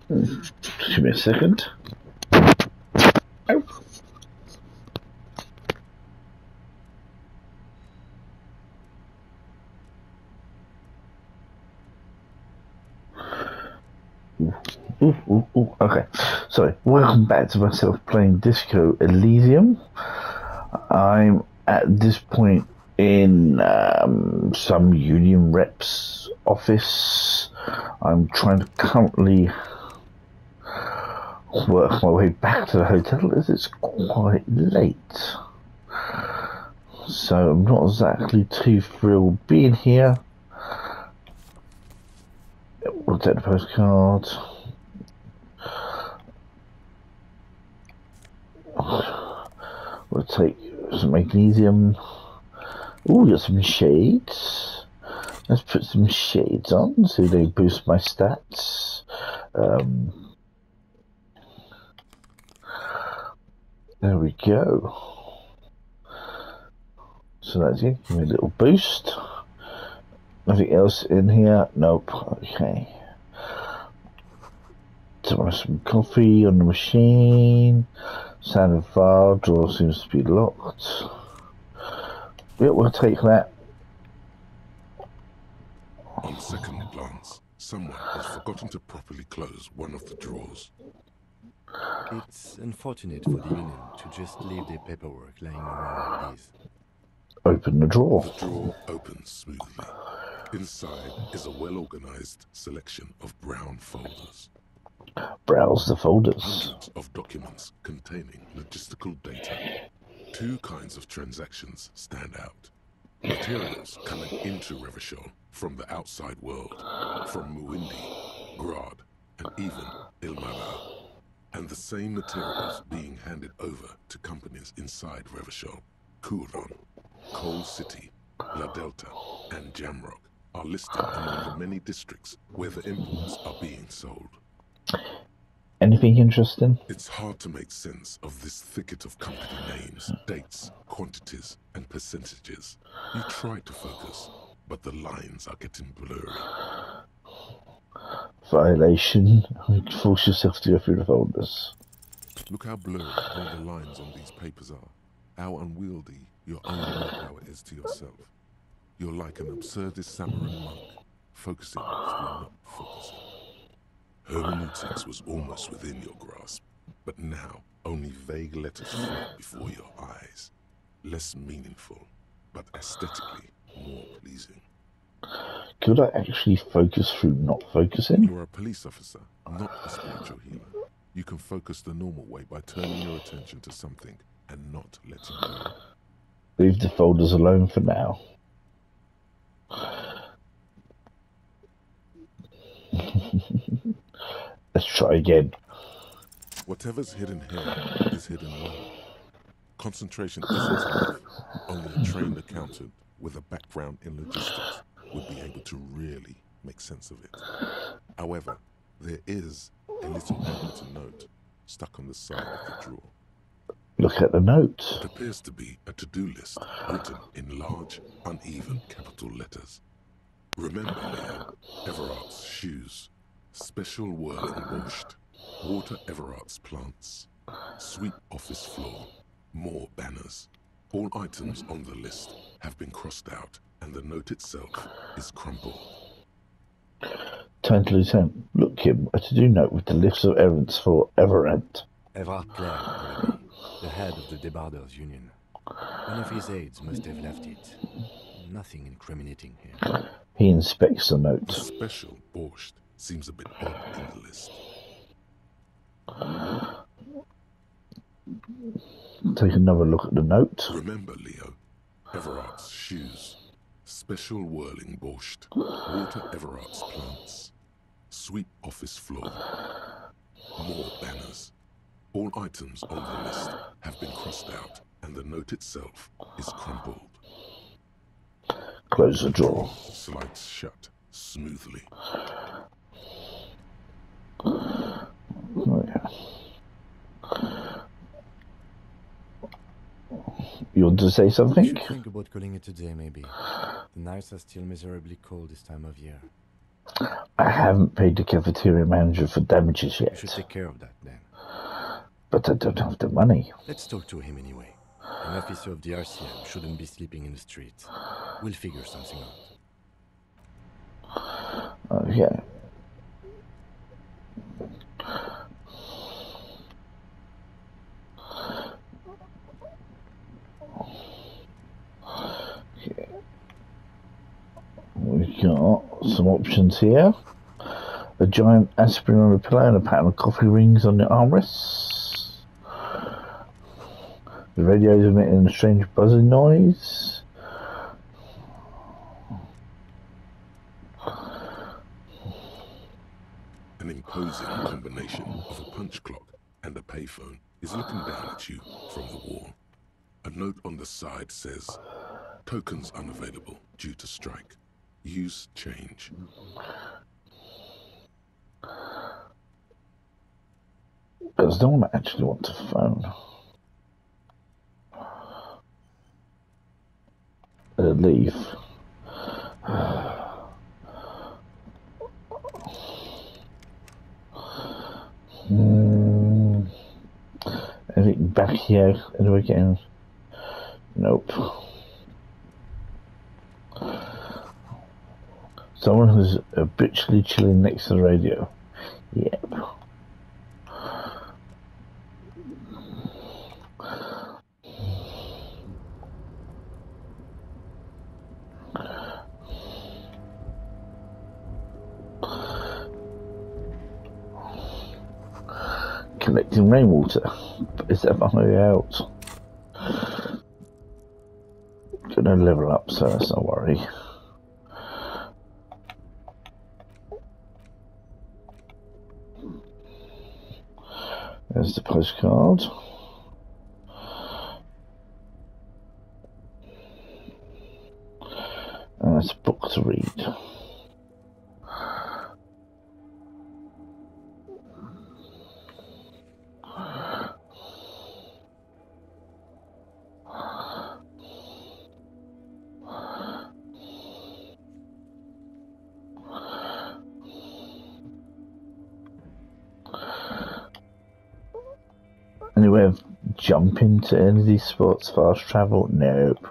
Give me a second. Oh. Ooh, okay. Sorry. Welcome back to myself playing Disco Elysium. I'm at this point in some union rep's office. I'm trying to currently work my way back to the hotel as it's quite late. So I'm not exactly too thrilled being here. We'll take the postcard. We'll take some magnesium. Ooh, got some shades. Let's put some shades on so they boost my stats. There we go. So that's it. Give me a little boost. Nothing else in here? Nope. Okay. Some coffee on the machine. Standard file drawer seems to be locked. Yeah, we'll take that. On second glance, someone has forgotten to properly close one of the drawers. It's unfortunate for the union to just leave the paperwork lying around like this. Open the drawer. The drawer opens smoothly. Inside is a well-organized selection of brown folders. Browse the folders. Hundreds of documents containing logistical data. Two kinds of transactions stand out. Materials coming into Revachol from the outside world, from Muindi, Grad, and even Ilmarar. And the same materials being handed over to companies inside Revachol. Kuron, Coal City, La Delta, and Jamrock are listed among the many districts where the imports are being sold. Anything interesting? It's hard to make sense of this thicket of company names, dates, quantities, and percentages. You try to focus, but the lines are getting blurry. Violation. Force yourself to go through the folders. Look how blurry all the lines on these papers are. How unwieldy your own willpower is to yourself. You're like an absurdist Samaran monk, focusing through not focusing. Hermeneutics was almost within your grasp, but now only vague letters float before your eyes. Less meaningful, but aesthetically more pleasing. Could I actually focus through not focusing? You're a police officer, not a spiritual healer. You can focus the normal way by turning your attention to something and not letting go. Leave the folders alone for now. Let's try again. Whatever's hidden here is hidden well. Concentration isn't enough. Only a trained accountant with a background in logistics would be able to really make sense of it. However, there is a little handwritten note stuck on the side of the drawer. Look at the note. It appears to be a to-do list written in large, uneven capital letters. Remember, Leo, Everard's shoes, special whirling borscht, water Everard's plants, sweep office floor, more banners. All items on the list have been crossed out, and the note itself is crumpled. Turn to Lieutenant. Look, Kim, a to-do note with the list of errands for Everard. Everard Clare, the head of the Debarders Union. One of his aides must have left it. Nothing incriminating here. He inspects the note. The special borscht seems a bit odd in the list. Take another look at the note. Remember, Leo, Everard's shoes, special whirling borscht, water Everard's plants, sweep office floor, more banners. All items on the list have been crossed out, and the note itself is crumpled. Close the drawer. Slides shut smoothly. Oh, yeah. You want to say We something? should think about calling it a day, maybe. The nights are still miserably cold this time of year. I haven't paid the cafeteria manager for damages You should yet, take care of that then. but I don't have the money. Let's talk to him anyway. An officer of the RCM shouldn't be sleeping in the streets. We'll figure something out. Okay. We've got some options here. A giant aspirin on a pillow and a pattern of coffee rings on the armrests. The radio is emitting a strange buzzing noise. An imposing combination of a punch clock and a payphone is looking down at you from the wall. A note on the side says, "Tokens unavailable due to strike. Use change." But there's no one that actually wants a phone. Leave. Anything back here? Anyway, again? Nope. Someone who's habitually chilling next to the radio. Yep. Collecting rainwater. Is that my way out? Gonna level up, so that's no worry. There's the postcard. And it's a book to read. Any way of jumping to any of these spots? Fast travel? Nope.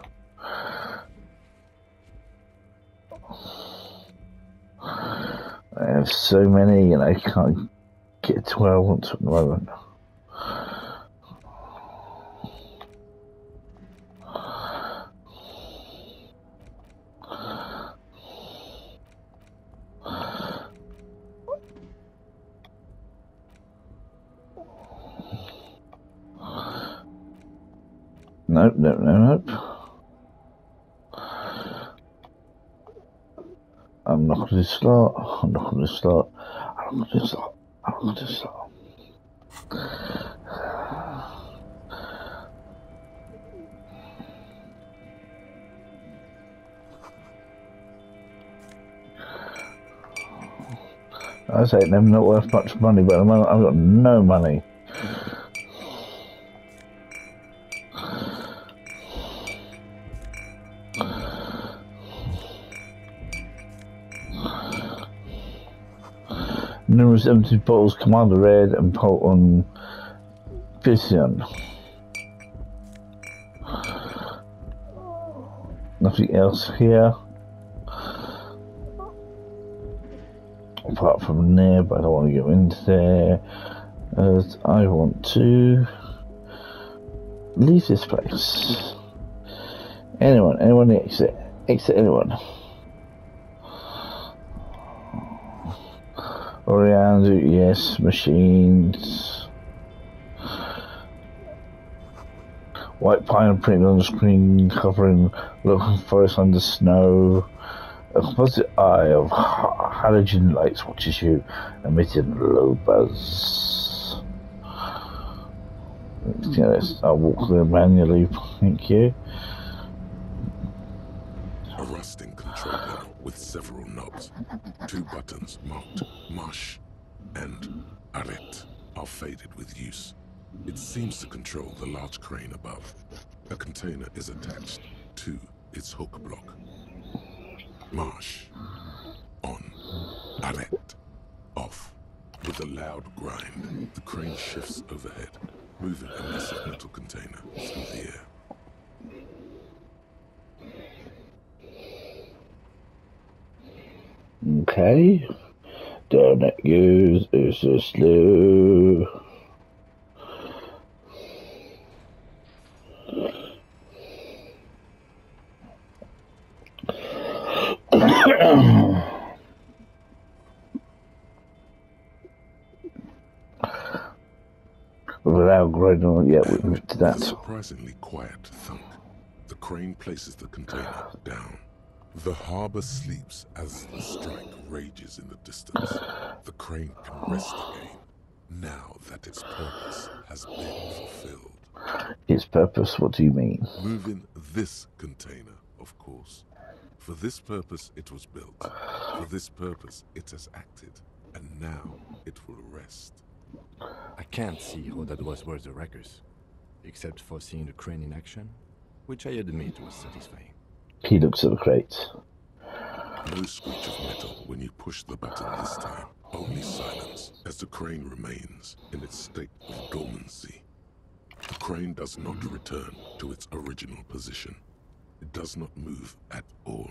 I have so many and I can't get to where I want to at the moment. Nope. I'm not going to slot. I'm not going to slot. I'm not going to slot. I'm not going to slot. I say they're not worth much money, but at the moment I've got no money. Numerous empty bottles, Commander Red and Polton Vision. Nothing else here. Apart from there, but I don't want to go into there. As I want to leave this place. Anyone exit? Exit anyone. Oriandu, yes, machines. White pine print on the screen covering local forest under snow. A composite eye of halogen lights watches you, emitting low buzz. Yes, I'll walk there manually, thank you. A rusting control panel with several knobs. 2 buttons marked Marsh and Aret are faded with use. It seems to control the large crane above. A container is attached to its hook block. Marsh. On. Arrête. Off. With a loud grind, the crane shifts overhead, moving a massive metal container through the air. Okay. Don't use is so slow. Without grinding, yeah, we moved to that. With a surprisingly quiet thunk, the crane places the container down. The harbor sleeps as the strike rages in the distance. The crane can rest again, now that its purpose has been fulfilled. Its purpose? What do you mean? Moving this container, of course. For this purpose it was built. For this purpose it has acted. And now it will rest. I can't see how that was worth the wreckers, except for seeing the crane in action, which I admit was satisfying. He looks at the crates. No screech of metal when you push the button this time. Only silence as the crane remains in its state of dormancy. The crane does not return to its original position. It does not move at all.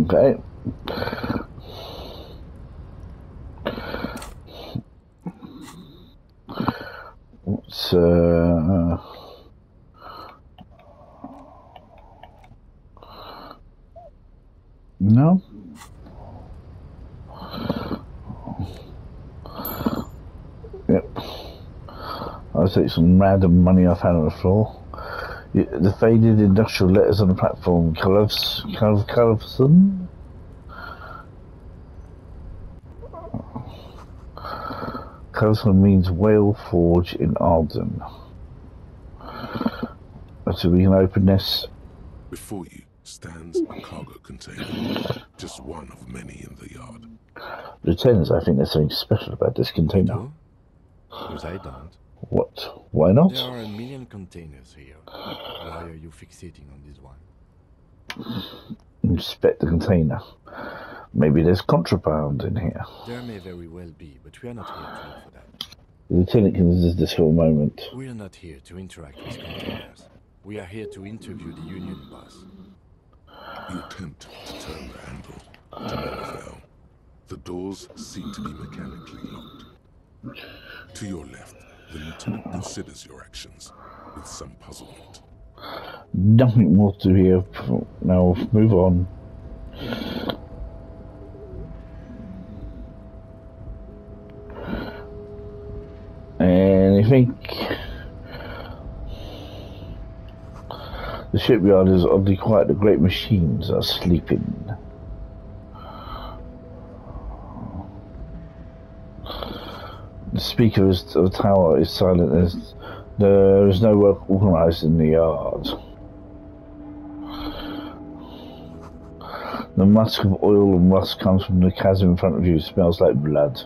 Okay. What's no? Yep. I'll take some random money I've had on the floor. The faded industrial letters on the platform. Carlson? Carlson means whale forge in Arden. So we can open this. Before you stands a cargo container, just one of many in the yard. Lieutenants, I think there's something special about this container. No? Because I don't. What? Why not? There are a million containers here. Why are you fixating on this one? Inspect the container. Maybe there's contraband in here. There may very well be, but we are not here to look for that. The lieutenant considers this for a moment. We are not here to interact with containers. We are here to interview the Union boss. You attempt to turn the handle, to no avail. The doors seem to be mechanically locked. To your left, the lieutenant considers your actions with some puzzlement. Nothing more to hear. Now move on. And I think the shipyard is oddly quiet. The great machines are sleeping. The speaker of the tower is silent as there is no work organised in the yard. The musk of oil and rust comes from the chasm in front of you. It smells like blood.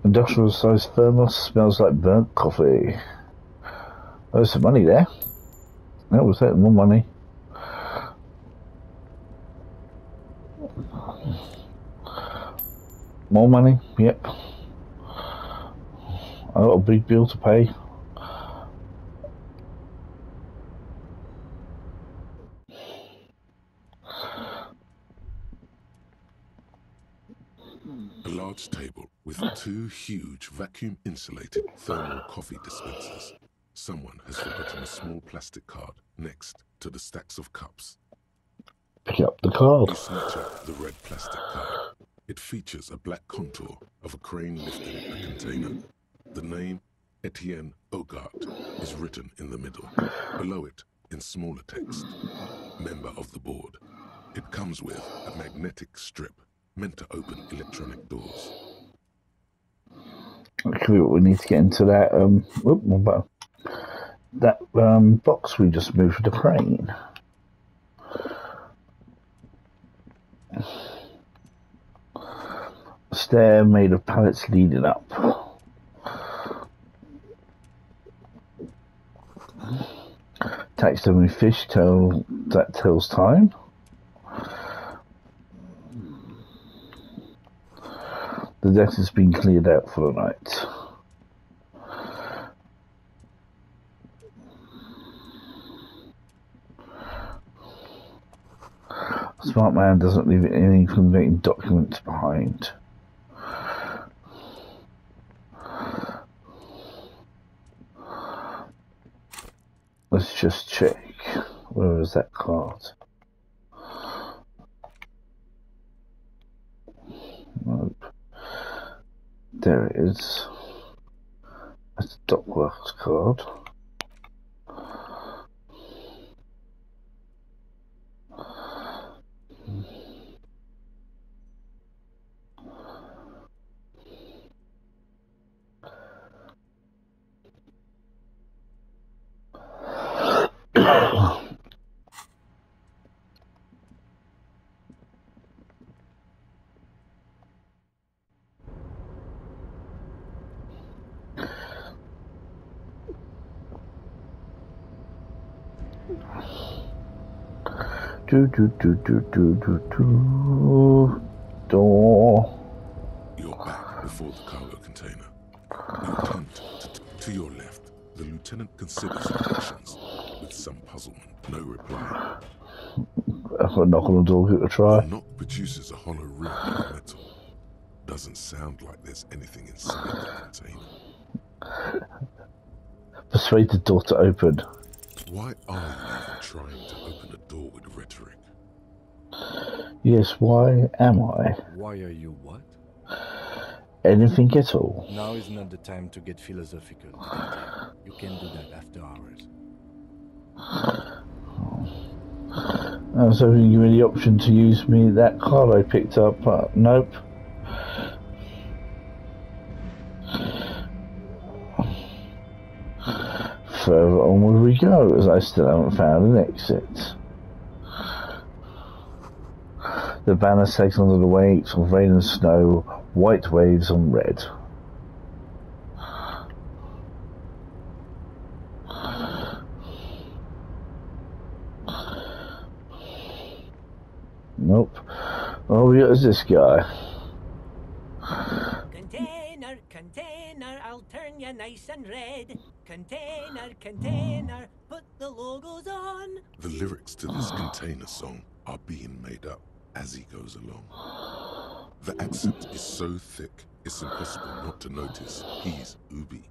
Industrial sized thermos smells like burnt coffee. There's some money there. That was it, more money. More money, yep. I got a big bill to pay. A large table with two huge vacuum-insulated thermal coffee dispensers. Someone has forgotten a small plastic card next to the stacks of cups. Pick up the card. You snatch up the red plastic card. It features a black contour of a crane lifting a container. The name, Etienne Hogarth, is written in the middle. Below it, in smaller text, member of the board. It comes with a magnetic strip meant to open electronic doors. Actually, we need to get into that. That box we just moved with the crane. A stair made of pallets leading up. Taxidermy fish tells time. The deck has been cleared out for the night. A smart man doesn't leave any incriminating documents behind. Let's just check. Where is that card? Nope. There it is. That's a Dockworks card. Door. You're back before the cargo container. Lieutenant, to your left, the lieutenant considers your actions with some puzzlement. No reply. I've got a knock on the door, give it a try. The knock produces a hollow ring of metal. Doesn't sound like there's anything inside the container. Persuade the door to open. Why are you even trying to open a door with rhetoric? Yes, why am I? Why are you what? Anything at all. Now is not the time to get philosophical. Detective. You can do that after hours. I was hoping you give me the option to use that card I picked up, but nope. Further onward we go, as I still haven't found an exit. The banner sails under the waves of rain and snow, white waves on red. Nope. Oh, we got this guy. Container, container, I'll turn you nice and red. Container, container, put the logos on. The lyrics to this container song are being made up as he goes along. The accent is so thick, it's impossible not to notice he's Ubi,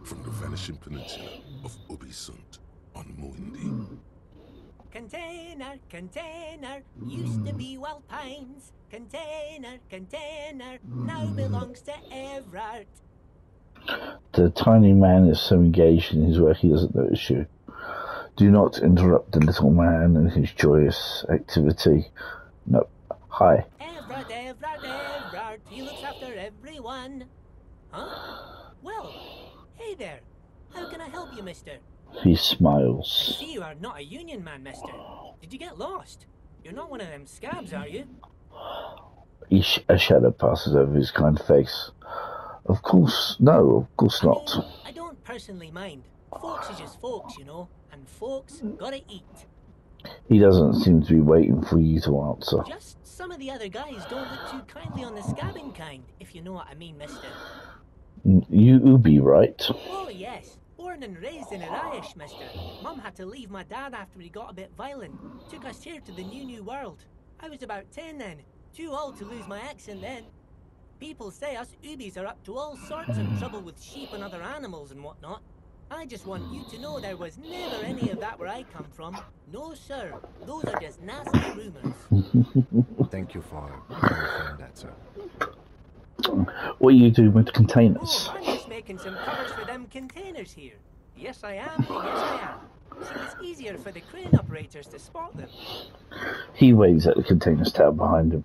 from the vanishing peninsula of Ubisunt on Muindi. Container, container, used to be Wild Pines. Container, container, now belongs to Everard. The tiny man is so engaged in his work he doesn't notice you. Do not interrupt the little man in his joyous activity. No. Hi. Everard, Everard, Everard, he looks after everyone. Huh? Well, hey there. How can I help you, mister? He I smiles. see you are not a union man, mister. Did you get lost? You're not one of them scabs, are you? A shadow passes over his kind face. Of course, no, of course not. I mean, I don't personally mind. Folks is just folks, you know, and folks gotta eat. He doesn't seem to be waiting for you to answer. Just some of the other guys don't look too kindly on the scabbing kind, if you know what I mean, mister. You Ubi, right? Oh, yes. Born and raised in Arish, mister. Mum had to leave my dad after he got a bit violent. Took us here to the new world. I was about 10 then. Too old to lose my accent then. People say us Ubis are up to all sorts of trouble with sheep and other animals and whatnot. I just want you to know there was never any of that where I come from. No, sir. Those are just nasty rumours. Thank you for clarifying that, sir. What are you doing with the containers? Oh, I'm just making some covers for them containers here. Yes, I am. Yes, I am. So it's easier for the crane operators to spot them. He waves at the containers tower behind him.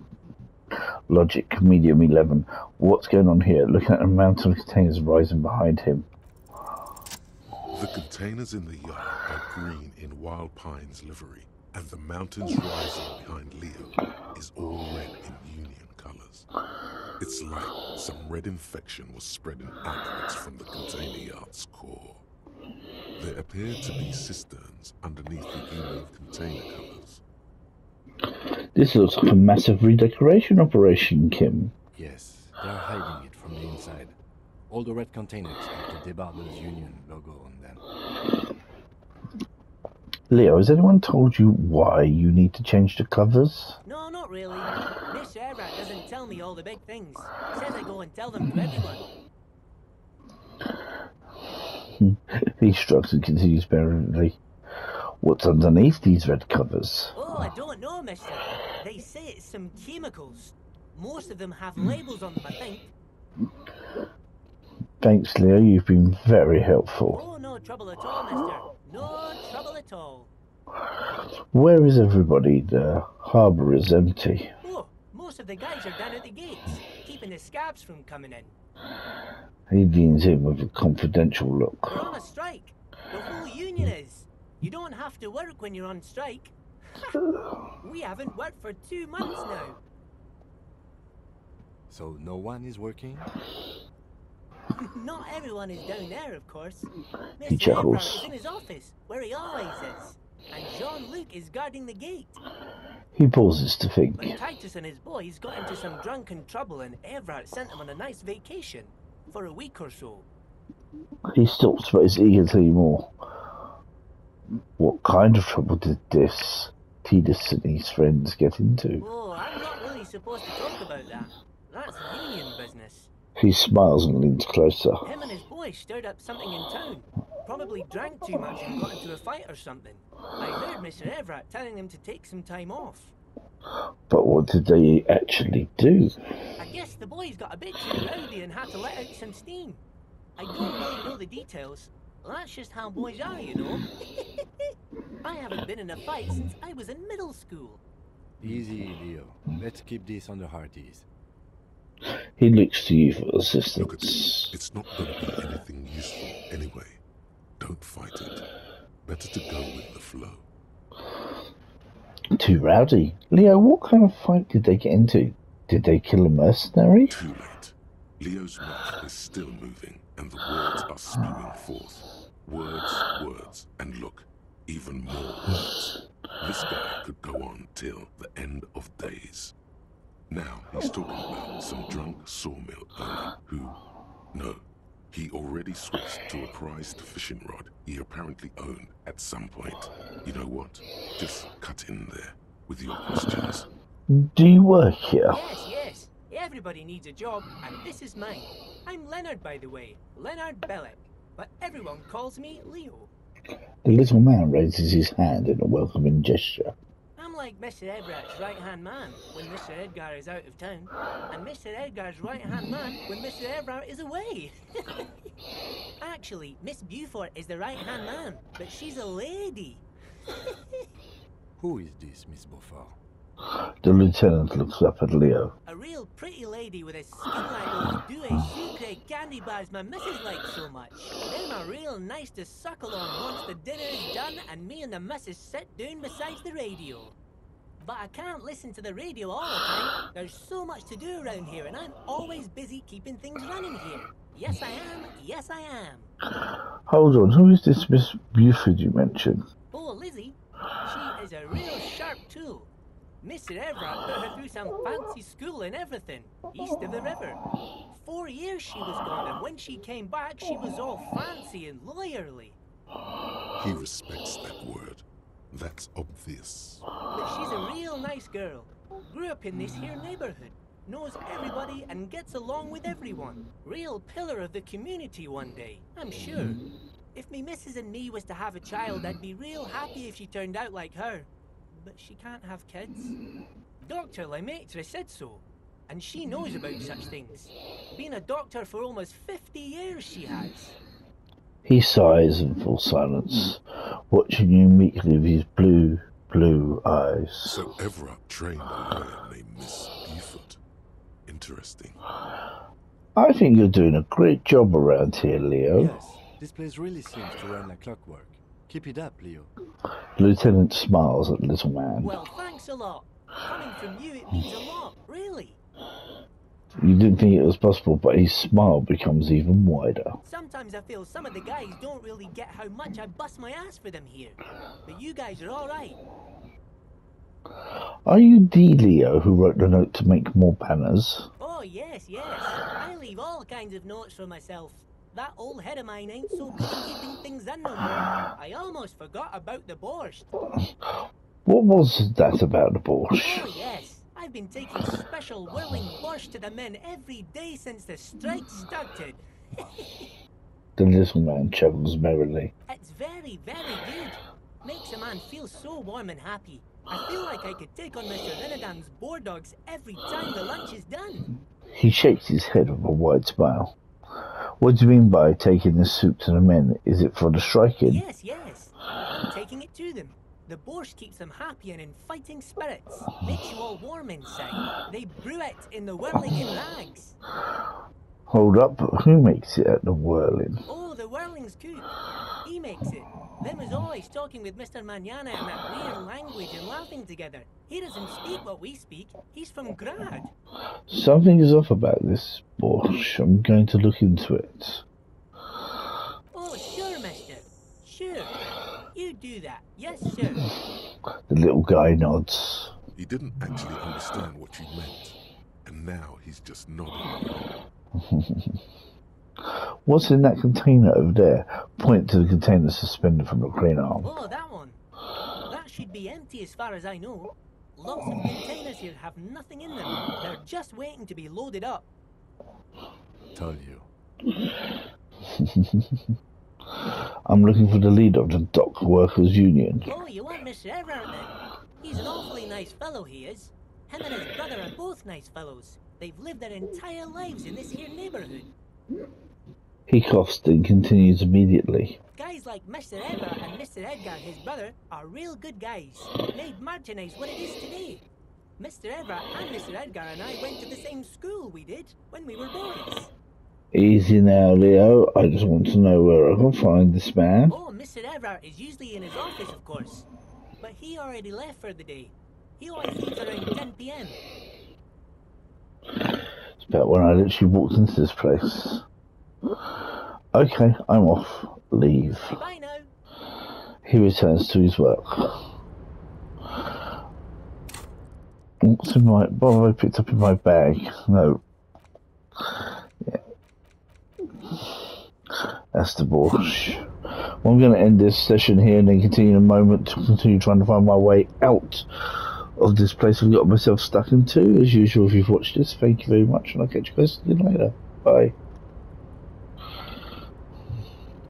Logic, medium 11. What's going on here? Looking at a mountain of containers rising behind him. The containers in the yard are green in Wild Pine's livery And the mountains rising behind Leo is all red in Union colors. It's like some red infection was spreading outwards from the container yard's core. There appear to be cisterns underneath the Emu container colors. This looks like a massive redecoration operation, Kim. Yes, they are hiding it from the inside. All the red containers have the Debarders Union logo on them. Leo, has anyone told you why you need to change the covers? No, not really. Mr. Everett doesn't tell me all the big things. Says I go and tell them to everyone. He shrugs and continues barely. What's underneath these red covers? Oh, I don't know, mister. They say it's some chemicals. Most of them have labels on them, I think. Thanks, Leo. You've been very helpful. Oh, no trouble at all, mister. No trouble at all. Where is everybody? The harbour is empty. Oh, most of the guys are down at the gates, keeping the scabs from coming in. He leans in with a confidential look. We're on a strike. The whole union is. You don't have to work when you're on strike. We haven't worked for 2 months now. So no one is working? Not everyone is down there, of course. He Mr. chuckles. Everett is in his office, where he always is. And Jean-Luc is guarding the gate. He pauses to think. But Titus and his boys got into some drunken trouble and Everett sent him on a nice vacation. For a week or so. He stops but is eager to hear more. What kind of trouble did this Titus and his friends get into? Oh, I'm not really supposed to talk about that. That's union business. He smiles and leans closer. Him and his boys stirred up something in town. Probably drank too much and got into a fight or something. I heard Mr. Everett telling them to take some time off. But what did they actually do? I guess the boys got a bit too rowdy and had to let out some steam. I don't really know the details. That's just how boys are, you know. I haven't been in a fight since I was in middle school. Easy, Leo. Let's keep this on the hearties. He looks to you for Look at assistance. this. It's not going to be anything useful anyway. Don't fight it. Better to go with the flow. Too rowdy. Leo, what kind of fight did they get into? Did they kill a mercenary? Too late. Leo's mouth is still moving, and the words are spewing forth. Words, words, and look, even more words. This guy could go on till the end of days. Now he's talking about some drunk sawmill owner who... No, he already switched to a prized fishing rod he apparently owned at some point. You know what? Just cut in there with your questions. Do you work here? Yes, yes. Everybody needs a job, and this is mine. I'm Leonard, by the way. Leonard Bellick. But everyone calls me Leo. The little man raises his hand in a welcoming gesture. I'm like Mr. Everett's right-hand man when Mr. Edgar is out of town, and Mr. Edgar's right-hand man when Mr. Everett is away. Actually, Miss Beaufort is the right-hand man, but she's a lady. Who is this, Miss Beaufort? The lieutenant looks up at Leo. A real pretty lady with a skin like those Douai Sucre candy bars my missus likes so much. Them are real nice to suckle on once the dinner's done and me and the missus sit down beside the radio. But I can't listen to the radio all the time. There's so much to do around here and I'm always busy keeping things running here. Yes I am, yes I am. Hold on, who is this Miss Buford you mentioned? Oh, Lizzie, she is a real sharp tool. Mr. Everett put her through some fancy school and everything, east of the river. 4 years she was gone, and when she came back, she was all fancy and lawyerly. He respects that word. That's obvious. But she's a real nice girl. Grew up in this here neighborhood. Knows everybody and gets along with everyone. Real pillar of the community one day, I'm sure. If me missus and me was to have a child, I'd be real happy if she turned out like her. But she can't have kids. Dr. Lemaitre said so, and she knows about such things. Been a doctor for almost 50 years she has. He sighs and falls silence, watching you meekly with his blue eyes. So Everett trained a lawyer named Miss Beaufort. Interesting. I think you're doing a great job around here, Leo. Yes, this place really seems to run like clockwork. Keep it up, Leo. The lieutenant smiles at the little man. Well, thanks a lot. Coming from you, it means a lot, really. You didn't think it was possible, but his smile becomes even wider. Sometimes I feel some of the guys don't really get how much I bust my ass for them here. But you guys are alright. Are you the Leo who wrote the note to make more banners? Oh, yes, yes. I leave all kinds of notes for myself. That old head of mine ain't so good at keeping things in no more. I almost forgot about the borscht. What was that about the borscht? Oh, yes. I've been taking special whirling borscht to the men every day since the strike started. The little man chuckles merrily. It's very, very good. Makes a man feel so warm and happy. I feel like I could take on Mr. Renadan's boar dogs every time the lunch is done. He shakes his head with a wide smile. What do you mean by taking this soup to the men? Is it for the striking? Yes, yes. I'm taking it to them. The borscht keeps them happy and in fighting spirits. Makes you all warm inside. They brew it in the whirling in rags. Hold up, who makes it at the whirling? Oh, the whirling's cook. He makes it. Them was always talking with Mr. Manana in that weird language and laughing together. He doesn't speak what we speak. He's from Grad. Something is off about this borscht. I'm going to look into it. Oh, sure, mister. Sure. You do that. Yes, sir. The little guy nods. He didn't actually understand what you meant, and now he's just nodding. What's in that container over there? Point to the container suspended from the crane arm. Oh, that one. That should be empty as far as I know. Lots of containers here have nothing in them. They're just waiting to be loaded up. Told you. I'm looking for the leader of the Dock Workers Union. Oh, you want Mr. Everard then? He's an awfully nice fellow, he is. Him and his brother are both nice fellows. They've lived their entire lives in this here neighborhood. He coughs and continues immediately. Guys like Mr. Everard and Mr. Edgar, his brother, are real good guys. Made Martinez what it is today. Mr. Everard and Mr. Edgar and I went to the same school we did when we were boys. Easy now, Leo. I just want to know where I can find this man. Oh, Mr. Everard is usually in his office, of course. But he already left for the day. He always leaves around 10 p.m. It's about when I literally walked into this place. Okay, I'm off. Leave. Bye now. He returns to his work. What's in my... What have I picked up in my bag? No. Yeah. That's the borscht. Well, I'm going to end this session here and then continue in a moment to continue trying to find my way out of this place I've got myself stuck into. As usual, if you've watched this, thank you very much, and I'll catch you guys again later. Bye.